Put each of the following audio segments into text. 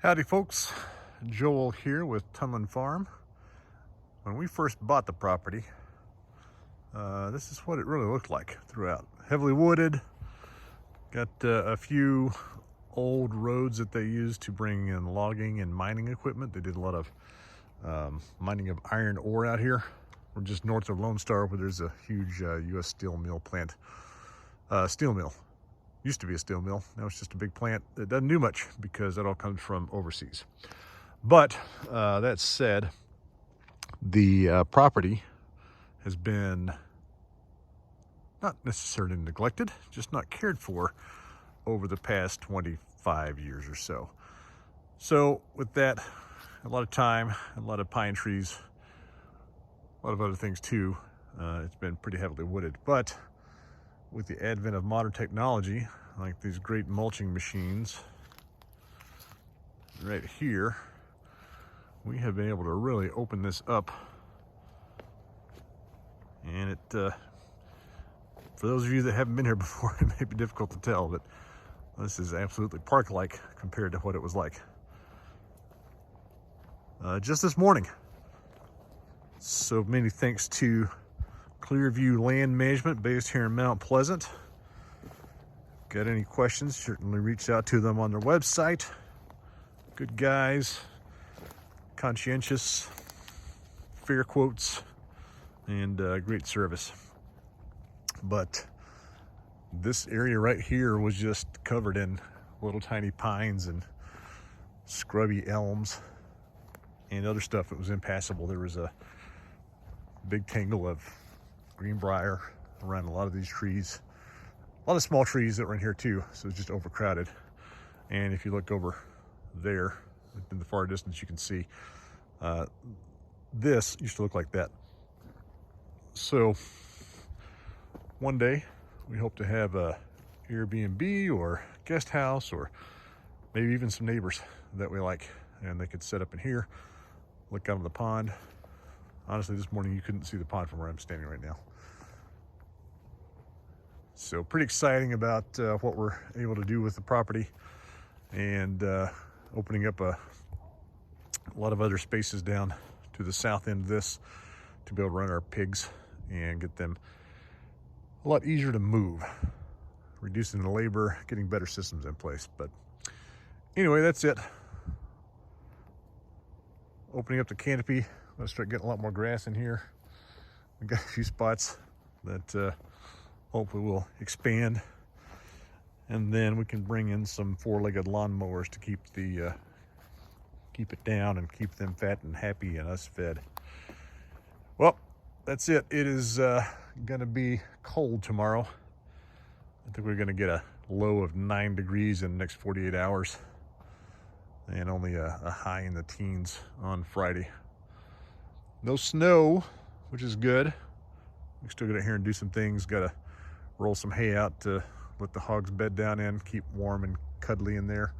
Howdy folks, Joel here with Tunland Farm. When we first bought the property, this is what it really looked like throughout. Heavily wooded, got a few old roads that they used to bring in logging and mining equipment. They did a lot of mining of iron ore out here. We're just north of Lone Star, where there's a huge U.S. steel mill plant. Steel mill. Used to be a steel mill. Now it's just a big plant that doesn't do much because that all comes from overseas. But that said, the property has been not necessarily neglected, just not cared for over the past 25 years or so. So with that, a lot of time, a lot of pine trees, a lot of other things too. It's been pretty heavily wooded, but with the advent of modern technology, like these great mulching machines right here, we have been able to really open this up. And it, for those of you that haven't been here before, it may be difficult to tell, but this is absolutely park-like compared to what it was like just this morning. So many thanks to Clearview Land Management based here in Mount Pleasant. Got any questions, certainly reach out to them on their website. Good guys, conscientious, fair quotes, and great service. But this area right here was just covered in little tiny pines and scrubby elms and other stuff that was impassable. There was a big tangle of greenbrier around a lot of these trees. A lot of small trees that were in here too, so it's just overcrowded. And if you look over there in the far distance, you can see this used to look like that. So one day we hope to have a Airbnb or guest house, or maybe even some neighbors that we like, and they could set up in here, look out on the pond. Honestly, this morning you couldn't see the pond from where I'm standing right now. So pretty exciting about what we're able to do with the property, and opening up a lot of other spaces down to the south end of this to be able to run our pigs and get them a lot easier to move, reducing the labor, getting better systems in place. But anyway, that's it. Opening up the canopy. Let's start getting a lot more grass in here. We got a few spots that hopefully will expand, and then we can bring in some four-legged lawn mowers to keep it down and keep them fat and happy and us fed. Well, that's it. It is gonna be cold tomorrow. I think we're gonna get a low of 9 degrees in the next 48 hours, and only a high in the teens on Friday. No snow, which is good. We still get out here and do some things. Gotta roll some hay out to let the hogs bed down in, keep warm and cuddly in there,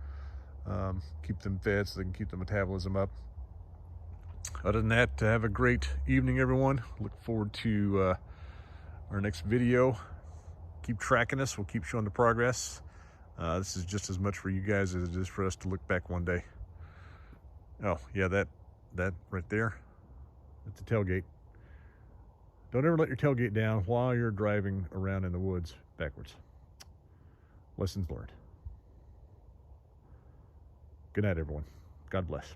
keep them fed so they can keep the metabolism up. Other than that, have a great evening, everyone. Look forward to our next video. Keep tracking us. We'll keep showing the progress. This is just as much for you guys as it is for us to look back one day. Oh yeah, that right there, that's the tailgate. Don't ever let your tailgate down while you're driving around in the woods backwards. Lessons learned. Good night, everyone. God bless.